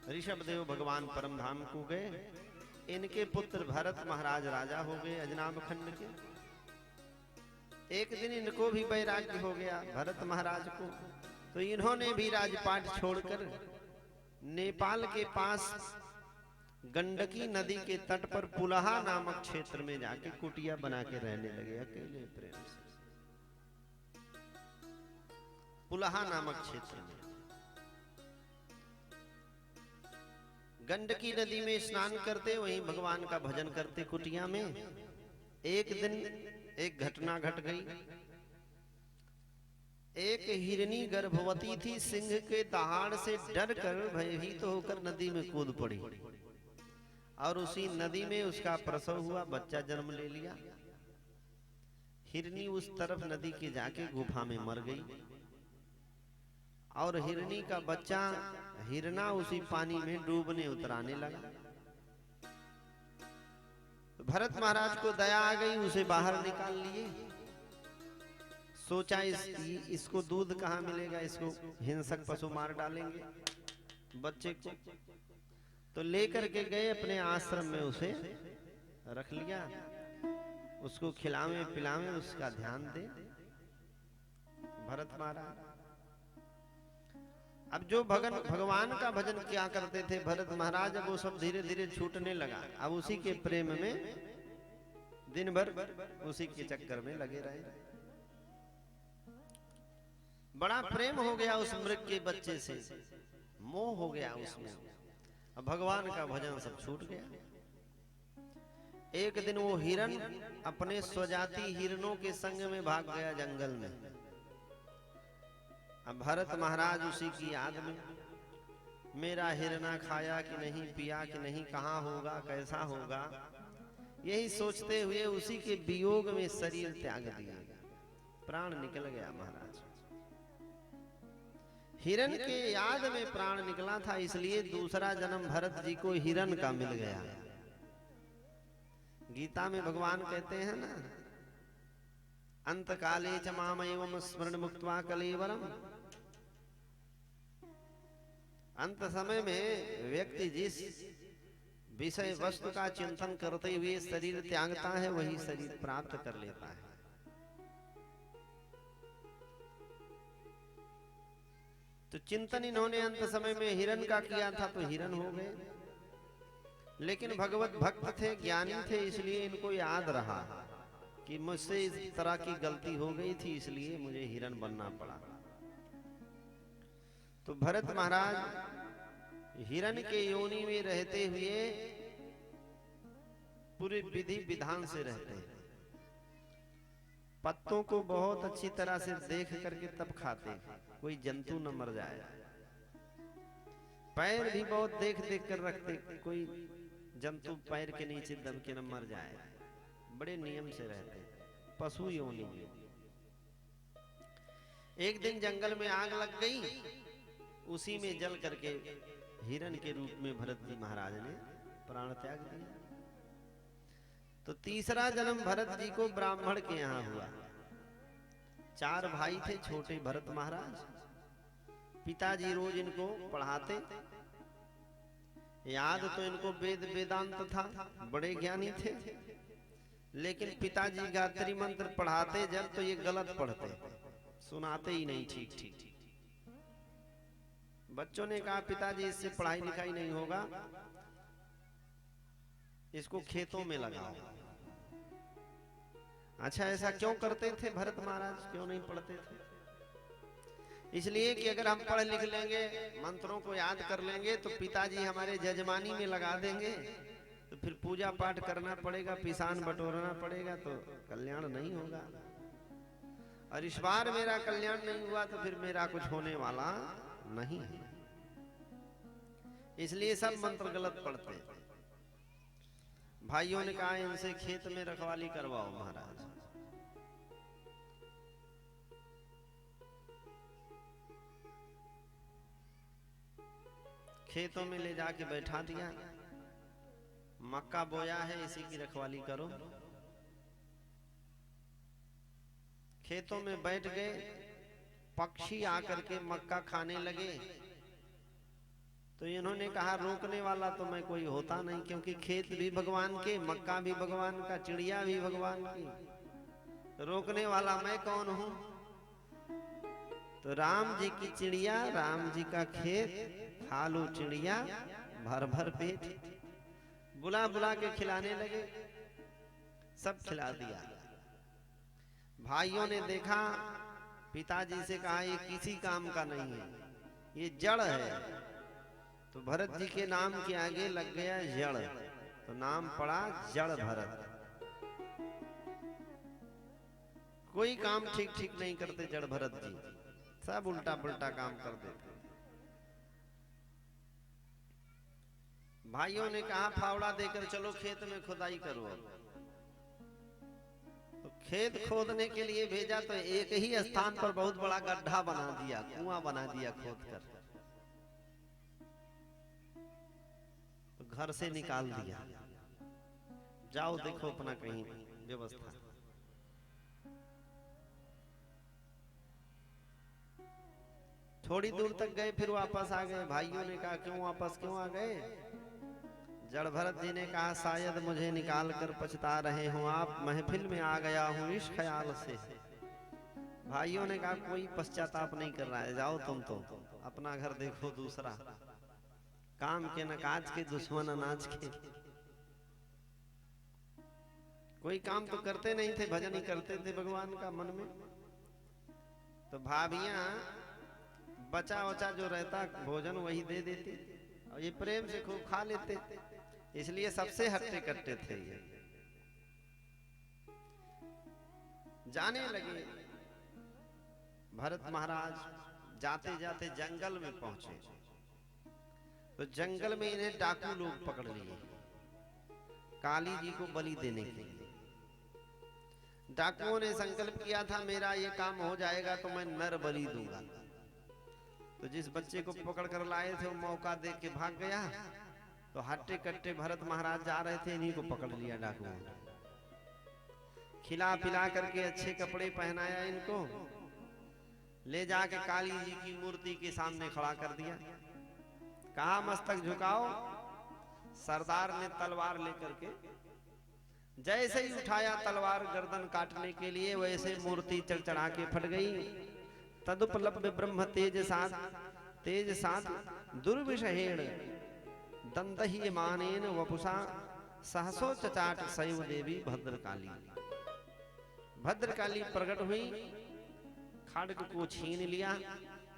ऋषभदेव भगवान परम धाम को गए। इनके पुत्र भरत महाराज राजा हो गए अजनाब खंड के। एक दिन इनको भी वैराग्य हो गया भरत महाराज को, तो इन्होंने भी राजपाट छोड़कर नेपाल के पास गंडकी नदी के तट पर पुलहा नामक क्षेत्र में जाके कुटिया बना के रहने लगे अकेले प्रेम से। पुलहा नामक क्षेत्र में गंडकी नदी में स्नान करते, वहीं भगवान का भजन करते कुटिया में। एक दिन एक घटना घट गई। एक हिरनी गर्भवती थी, सिंह के दहाड़ से डरकर भयभीत होकर नदी में कूद पड़ी और उसी नदी में उसका प्रसव हुआ, बच्चा जन्म ले लिया। हिरनी उस तरफ नदी के जाके गुफा में मर गई और हिरनी का बच्चा हिरना उसी पानी में डूबने उतराने लगा। भरत महाराज को दया आ गई, उसे बाहर निकाल लिए। सोचा इसको दूध कहाँ मिलेगा, इसको हिंसक पशु मार डालेंगे बच्चे को। तो लेकर के गए अपने आश्रम में, उसे रख लिया, उसको खिलावे पिलावे, उसका ध्यान दे भरत महाराज। अब जो भगवान का भजन क्या करते थे भरत महाराज, अब वो सब धीरे धीरे छूटने लगा। अब उसी के प्रेम में दिन भर उसी के चक्कर में लगे रहे। बड़ा प्रेम हो गया उस मृग के बच्चे से, मोह हो गया उसमें। अब भगवान का भजन सब छूट गया। एक दिन वो हिरण अपने स्वजाति हिरणों के संग में भाग गया जंगल में। अब भरत महाराज उसी की याद में, मेरा हिरना खाया कि नहीं, पिया कि नहीं, कहाँ होगा, कैसा होगा, यही सोचते हुए उसी के वियोग में शरीर त्याग दिया, प्राण निकल गया महाराज। हिरण के याद में प्राण निकला था, इसलिए दूसरा जन्म भरत जी को हिरण का मिल गया। गीता में भगवान कहते हैं ना, अंत काले च मामैवं स्मरण मुक्त्वा कलेवरम। अंत समय में व्यक्ति जिस विषय वस्तु का चिंतन करते हुए शरीर त्यागता है, वही शरीर प्राप्त कर लेता है। तो चिंतन इन्होंने अंत समय में हिरण का किया था, तो हिरण हो गए। लेकिन भगवत भक्त थे, ज्ञानी थे, इसलिए इनको याद रहा कि मुझसे इस तरह की गलती हो गई थी, इसलिए मुझे हिरण बनना पड़ा। तो भरत महाराज हिरण के योनि में रहते हुए पूरे विधि विधान से रहते हैं। पत्तों को बहुत अच्छी तरह से देख करके तब खाते हैं, कोई जंतु न मर जाए। पैर भी बहुत देख देख कर रखते, कोई जंतु पैर के नीचे दब के न मर जाए। बड़े नियम से रहते हैं, पशु योनि में। एक दिन जंगल में आग लग गई, उसी में जल करके हिरण के रूप में भरत जी महाराज ने प्राण त्याग दिया। तो तीसरा जन्म भरत जी को ब्राह्मण के यहाँ हुआ। 4 भाई थे छोटे भरत महाराज। पिताजी रोज इनको पढ़ाते, याद तो इनको वेद वेदांत था, बड़े ज्ञानी थे। लेकिन पिताजी गायत्री मंत्र पढ़ाते जब, तो ये गलत पढ़ते, सुनाते ही नहीं ठीक ठीक। बच्चों ने कहा पिताजी इससे पढ़ाई लिखाई नहीं होगा, इसको खेतों में लगाओ। अच्छा, ऐसा क्यों करते थे भरत महाराज, क्यों नहीं पढ़ते थे? इसलिए कि अगर हम पढ़ लिख लेंगे, मंत्रों को याद कर लेंगे, तो पिताजी हमारे जजमानी में लगा देंगे, तो फिर पूजा पाठ करना पड़ेगा, पिसान बटोरना पड़ेगा, तो कल्याण नहीं होगा। और इस बार मेरा कल्याण नहीं हुआ तो फिर मेरा कुछ होने वाला नहीं है। इसलिए सब मंत्र गलत पढ़ते। भाइयों ने कहा इनसे खेत में रखवाली करवाओ महाराज। खेतों में ले जाके बैठा दिया, मक्का बोया है, इसी की रखवाली करो। खेतों में बैठ गए, पक्षी आकर के मक्का खाने लगे, तो इन्होंने कहा रोकने वाला तो मैं कोई होता नहीं, क्योंकि खेत भी भगवान के, मक्का भी भगवान का, चिड़िया भी भगवान की, रोकने वाला मैं कौन हूं। तो राम जी की चिड़िया, राम जी का खेत, खा लो चिड़िया भर भर पेट, बुला बुला के खिलाने लगे, सब खिला दिया। भाइयों ने देखा, पिताजी से कहा ये किसी काम का नहीं है, ये जड़ है। तो भरत जी के नाम के आगे लग गया जड़, तो नाम पड़ा जड़ भरत। कोई काम ठीक ठीक नहीं करते जड़ भरत जी, सब उल्टा पुल्टा काम कर देते। भाइयों ने कहा फावड़ा देकर चलो खेत में खुदाई करो। तो खेत खोदने के लिए भेजा, तो एक ही स्थान पर बहुत बड़ा गड्ढा बना दिया, कुआं बना दिया खोद कर, तो घर से निकाल दिया, जाओ देखो अपना कहीं व्यवस्था। थोड़ी दूर तक गए, फिर वापस आ गए। भाइयों ने कहा क्यों वापस क्यों आ गए? जड़ भरत जी ने कहा शायद मुझे निकाल कर पछता रहे हो आप, महफिल में आ गया हूं इस ख्याल से। भाइयों ने कहा कोई पश्चाताप नहीं कर रहा है, जाओ तुम तो अपना घर देखो दूसरा, काम के न काज के, दुश्मन अनाज के। कोई काम तो करते नहीं थे, भजन ही करते थे भगवान का मन में। तो भाभियां बचा वचा जो रहता भोजन वही दे देती, और ये प्रेम से खूब खा लेते, इसलिए सबसे हट्टे कट्टे थे ये। जाने लगे, भरत महाराज जाते जाते जंगल में पहुंचे, तो जंगल में इन्हें डाकू लोग पकड़ लिए काली जी को बलि देने के लिए। डाकुओं ने संकल्प किया था मेरा ये काम हो जाएगा तो मैं नर बलि दूंगा। तो जिस बच्चे को पकड़ कर लाए थे वो मौका देख के भाग गया, तो हट्टे कट्टे भरत महाराज जा रहे थे, इन्हीं को पकड़ लिया डाकुओं ने। खिला पिला करके अच्छे कपड़े पहनाया इनको, ले जाके काली जी की मूर्ति के सामने खड़ा कर दिया। कहा मस्तक झुकाओ। सरदार ने तलवार लेकर के जैसे ही उठाया तलवार गर्दन काटने के लिए, वैसे मूर्ति चढ़चढ़ा के फट गई। तदुपलब्ध ब्रह्म तेज साथ दुर्विषहेण दंतहि मानेन वपुषा सहसो चचाट सैव देवी भद्रकाली। भद्रकाली प्रकट हुई, खड्ग को छीन लिया,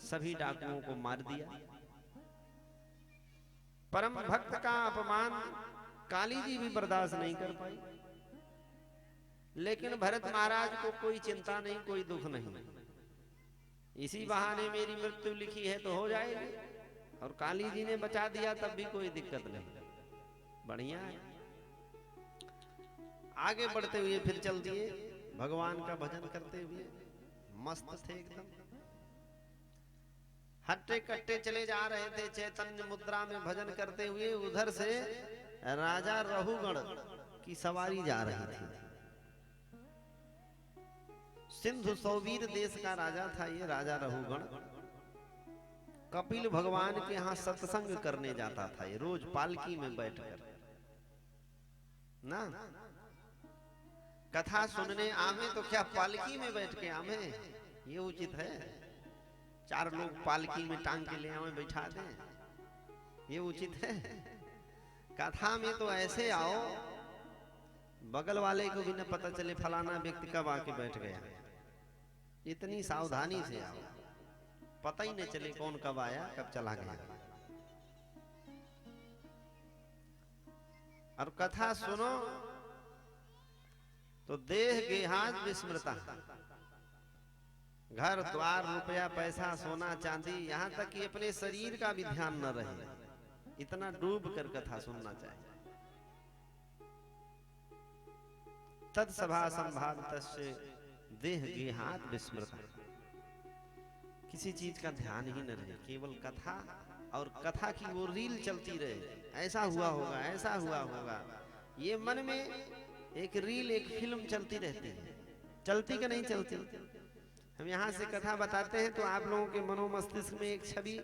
सभी डाकुओं को मार दिया। परम भक्त का अपमान काली जी भी बर्दाश्त नहीं कर पाई, लेकिन भरत महाराज को कोई चिंता नहीं, कोई दुख नहीं, इसी बहाने मेरी मृत्यु लिखी है तो हो जाएगी, और काली जी ने बचा दिया तब भी कोई दिक्कत नहीं, बढ़िया है। आगे बढ़ते हुए फिर चल दिए, भगवान का भजन करते हुए मस्त थे एकदम, हट्टे कट्टे चले जा रहे थे चैतन्य मुद्रा में भजन करते हुए। उधर से राजा रहुगण की सवारी जा रही थी। सिंधु सौवीर देश का राजा था ये राजा रहुगण। कपिल भगवान के यहाँ सत्संग करने जाता था ये, रोज पालकी में बैठकर ना, कथा सुनने आवे तो क्या पालकी में बैठ के आवे, ये उचित है? 4 लोग पालकी में टांग के ले आवे बैठा दें, ये उचित है? कथा में तो ऐसे आओ बगल वाले को भी न पता चले फलाना व्यक्ति कब आके बैठ गया, इतनी सावधानी से आओ, पता ही नहीं चले कौन कब आया कब चला गया। और कथा सुनो तो देह गेहाज विस्मृता, घर द्वार रुपया पैसा सोना चांदी, यहां तक कि अपने शरीर का भी ध्यान न रहे, इतना डूब कर कथा सुनना चाहिए। तत्सभा संभावितस्य देह गेहात विस्मृता, किसी चीज का ध्यान ही न रहे, केवल कथा और कथा की वो रील चलती रहे, ऐसा हुआ होगा ऐसा हुआ होगा, ये मन में एक रील एक फिल्म चलती रहती है। चलती कि नहीं चलती? हम यहाँ से कथा बताते हैं तो आप लोगों के मनोमस्तिष्क में एक छवि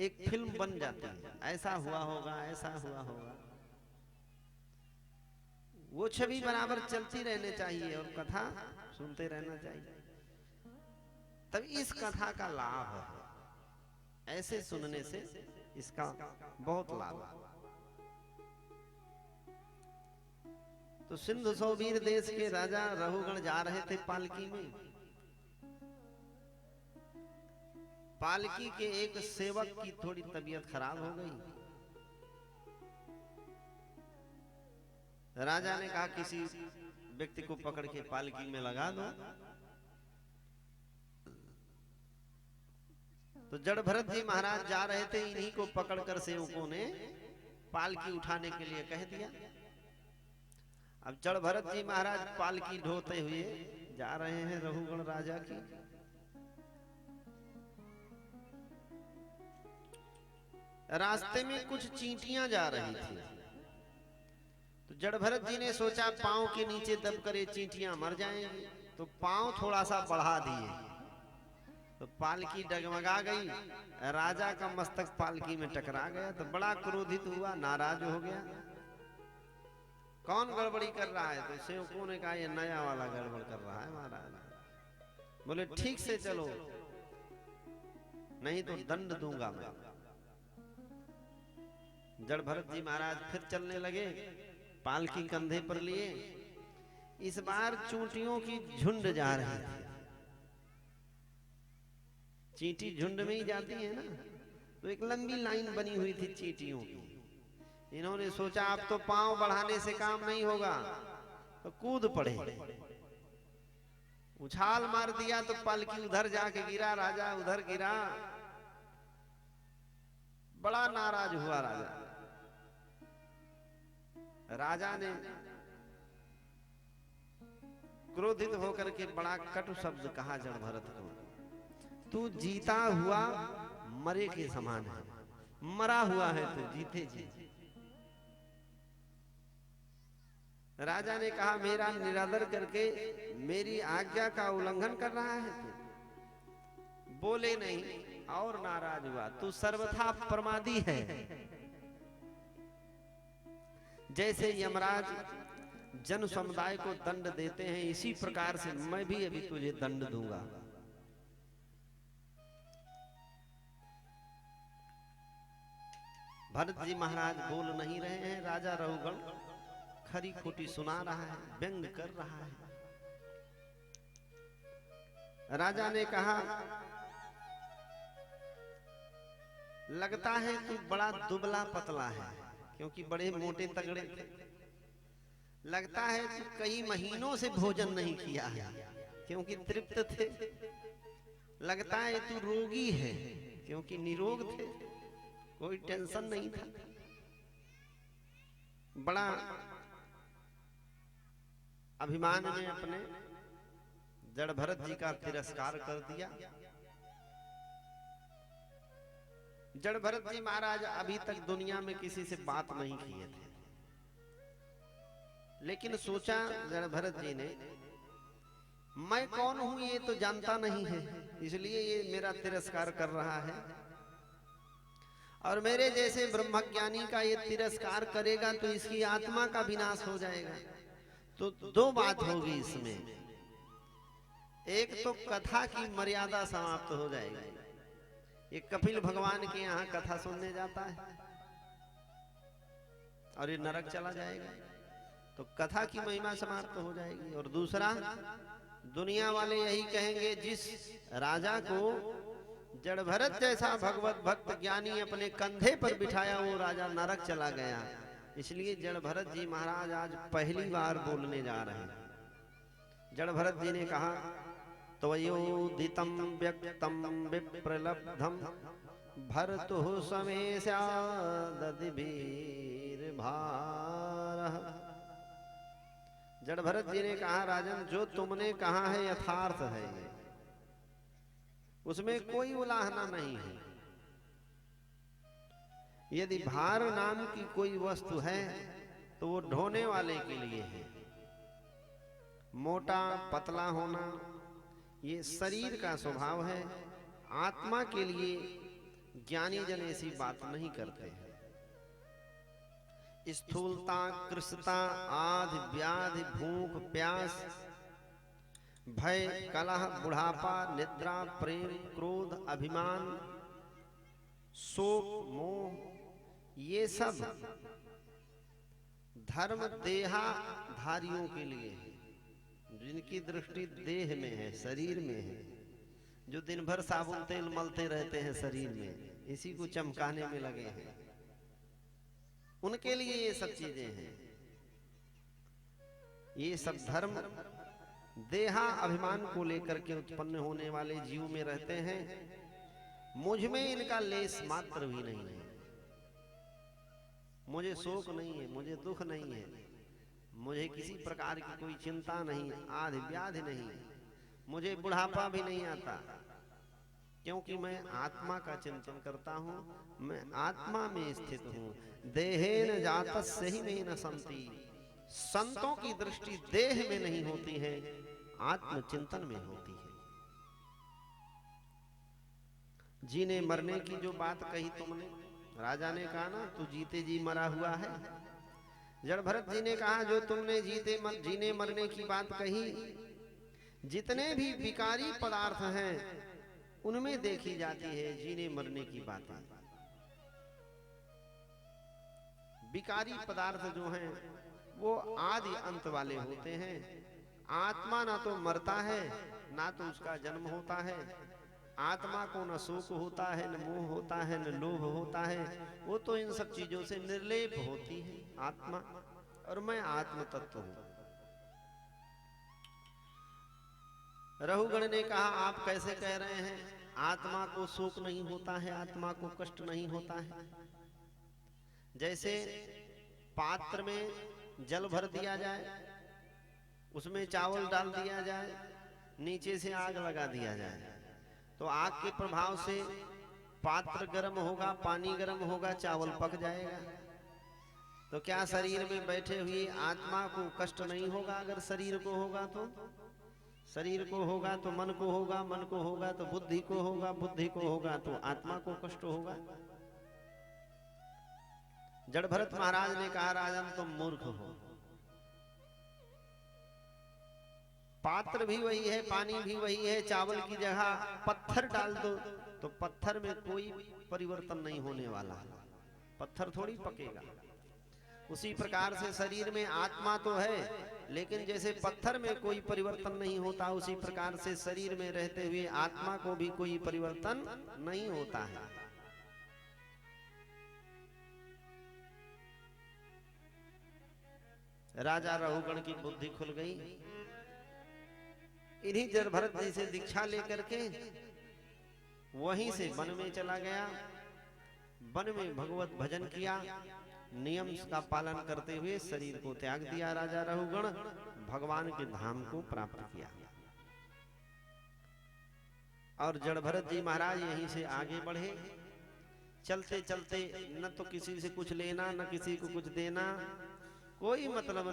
एक फिल्म बन जाती है, ऐसा हुआ होगा, ऐसा हुआ होगा। वो छवि बराबर चलती रहनी चाहिए और कथा सुनते रहना चाहिए, तब इस कथा का लाभ है। ऐसे सुनने से इसका बहुत लाभ है। तो सिंधु सौवीर देश के राजा रहुगण जा रहे थे पालकी में। पालकी के एक सेवक की थोड़ी तबीयत खराब हो गई। राजा ने कहा किसी व्यक्ति को पकड़ के पालकी में लगा दो। तो जड़ भरत जी महाराज जा रहे थे, इन्हीं को पकड़कर सेवकों ने पालकी उठाने के लिए कह दिया। अब जड़ भरत जी महाराज पालकी ढोते हुए जा रहे हैं रहुगण राजा की। रास्ते में कुछ चींटियां जा रही थी। तो जड़ भरत जी ने सोचा पांव के नीचे दबकर ये चींटियां मर जाएंगी, तो पांव थोड़ा सा बढ़ा दिए। तो पालकी डगमगा गई, राजा का मस्तक पालकी में टकरा गया। तो बड़ा क्रोधित हुआ, नाराज हो गया। कौन गड़बड़ी कर रहा है? तो सेवकों ने कहा ये नया वाला गड़बड़ कर रहा है महाराज। बोले ठीक से चलो, नहीं तो दंड दूंगा मैं। जड़ भरत जी महाराज फिर चलने लगे, पालकी कंधे पर लिए। इस बार चूंटियों की झुंड जा रही थी। चींटी झुंड में ही जाती है ना, तो एक लंबी लाइन बनी हुई थी चींटियों की। इन्होंने सोचा अब तो पांव बढ़ाने से काम नहीं होगा, तो कूद पड़े। उछाल मार दिया तो पालकी उधर जाके गिरा, राजा उधर गिरा। बड़ा नाराज हुआ राजा। राजा ने क्रोधित होकर के बड़ा कटु शब्द कहा जड़ भरत को, तू जीता हुआ मरे के समान है, मरा हुआ है तू, जीते जी। राजा ने कहा मेरा निरादर करके मेरी आज्ञा का उल्लंघन कर रहा है तू। बोले नहीं और नाराज हुआ, तू सर्वथा प्रमादी है। जैसे यमराज जन समुदाय को दंड देते हैं, इसी प्रकार से मैं भी अभी तुझे दंड दूंगा। भरत जी महाराज बोल नहीं रहे हैं। राजा रहुगण खरी खोटी सुना रहा है, व्यंग कर रहा है। राजा ने कहा लगता है तू बड़ा दुबला पतला है, क्योंकि बड़े मोटे तगड़े थे। लगता है तू कई महीनों से भोजन नहीं किया है, क्योंकि तृप्त थे। लगता है तू रोगी है, क्योंकि निरोग थे, कोई टेंशन नहीं था। बड़ा अभिमान में अपने जड़ भरत जी का तिरस्कार कर दिया। जड़ भरत जी महाराज अभी तक दुनिया में किसी से बात नहीं किए थे, लेकिन सोचा जड़ भरत जी ने मैं कौन हूं ये तो जानता नहीं है, इसलिए ये मेरा तिरस्कार कर रहा है। और मेरे जैसे ब्रह्मज्ञानी का ये तिरस्कार करेगा तो इसकी आत्मा का विनाश हो जाएगा। तो दो बात होगी इसमें, एक तो कथा की मर्यादा समाप्त हो जाएगी। ये कपिल भगवान के यहाँ कथा सुनने जाता है और ये नरक चला जाएगा, तो कथा की महिमा समाप्त हो जाएगी। और दूसरा, दुनिया वाले यही कहेंगे जिस राजा को जड़ भरत जैसा भगवत भक्त ज्ञानी अपने कंधे पर बिठाया वो राजा नरक चला गया। इसलिए जड़ भरत जी महाराज आज पहली बार बोलने जा रहे हैं। जड़ भरत जी ने कहा त्वयोदितं व्यक्तं विप्रलब्धं भर्तुः समेस्यादति वीरभारः। जड़ भरत जी ने कहा राजन, जो तुमने कहा है यथार्थ है, उसमें कोई उलाहना नहीं है। यदि भार नाम की कोई वस्तु है तो वो ढोने वाले के लिए है। मोटा पतला होना ये शरीर का स्वभाव है। आत्मा के लिए ज्ञानी जन ऐसी बात नहीं करते हैं। स्थूलता, कृशता, आधि, व्याधि, भूख, प्यास, भय, कलह, बुढ़ापा, निद्रा, प्रेम, क्रोध, अभिमान, शोक, मोह, ये सब धर्म देहाधारियों के लिए है, जिनकी दृष्टि देह में है, शरीर में है, जो दिन भर साबुन तेल मलते रहते हैं शरीर में, इसी को चमकाने में लगे हैं, उनके लिए ये सब चीजें हैं। ये सब धर्म देहा अभिमान को लेकर के उत्पन्न होने वाले जीव में रहते हैं। मुझ में इनका लेस मात्र भी नहीं है। मुझे शोक नहीं है, मुझे दुख नहीं है, मुझे किसी प्रकार की कोई चिंता नहीं, आधि व्याधि नहीं, मुझे बुढ़ापा भी नहीं आता, क्योंकि मैं आत्मा का चिंतन करता हूँ, मैं आत्मा में स्थित हूँ। देहेन जातस्य ही में न संति। संतों की दृष्टि देह में नहीं होती है, आत्मचिंतन में होती है। जीने मरने की जो बात कही तुमने, राजा ने कहा ना तू जीते जी मरा हुआ है। जड़ भरत जी ने कहा जो तुमने जीने मरने की बात कही, जितने भी विकारी पदार्थ हैं उनमें देखी जाती है जीने मरने की बातें। विकारी पदार्थ जो हैं वो आदि अंत वाले होते हैं। आत्मा ना तो मरता है, ना तो उसका जन्म होता है। आत्मा को न शोक होता है, न मोह होता है, न लोभ होता है। वो तो इन सब चीजों से निर्लेप होती है आत्मा, और मैं आत्म तत्व हूं। रहुगण ने कहा आप कैसे कह रहे हैं, आत्मा को शोक नहीं होता है, आत्मा को कष्ट नहीं होता है। जैसे पात्र में जल भर दिया जाए, उसमें चावल डाल दिया जाए, नीचे से आग लगा दिया जाए, तो आग के प्रभाव से पात्र गर्म होगा, पानी गर्म होगा, चावल पक जाएगा। तो क्या शरीर में बैठे हुए आत्मा को कष्ट नहीं होगा? अगर शरीर को होगा तो, शरीर को होगा तो मन को होगा, मन को होगा तो बुद्धि को होगा, बुद्धि को होगा तो आत्मा को कष्ट होगा। जड़ भरत महाराज ने कहा राजन तुम मूर्ख हो, पात्र भी वही है, पानी भी वही है, चावल की जगह पत्थर डाल दो तो पत्थर में कोई परिवर्तन नहीं होने वाला, पत्थर थोड़ी पकेगा। उसी प्रकार से शरीर में आत्मा तो है, लेकिन जैसे पत्थर में कोई परिवर्तन नहीं होता, उसी प्रकार से शरीर में रहते हुए आत्मा को भी कोई परिवर्तन नहीं होता है। राजा रहुगण की बुद्धि खुल गई। इन्हीं जड़ भरत जी से दीक्षा लेकर के वहीं से वन में चला गया। वन में भगवत भजन किया, नियम का पालन करते हुए शरीर को त्याग दिया। राजा रहुगण भगवान के धाम को प्राप्त किया। और जड़ भरत जी महाराज यहीं से आगे बढ़े। चलते चलते न तो किसी से कुछ लेना, न किसी को कुछ देना, कोई मतलब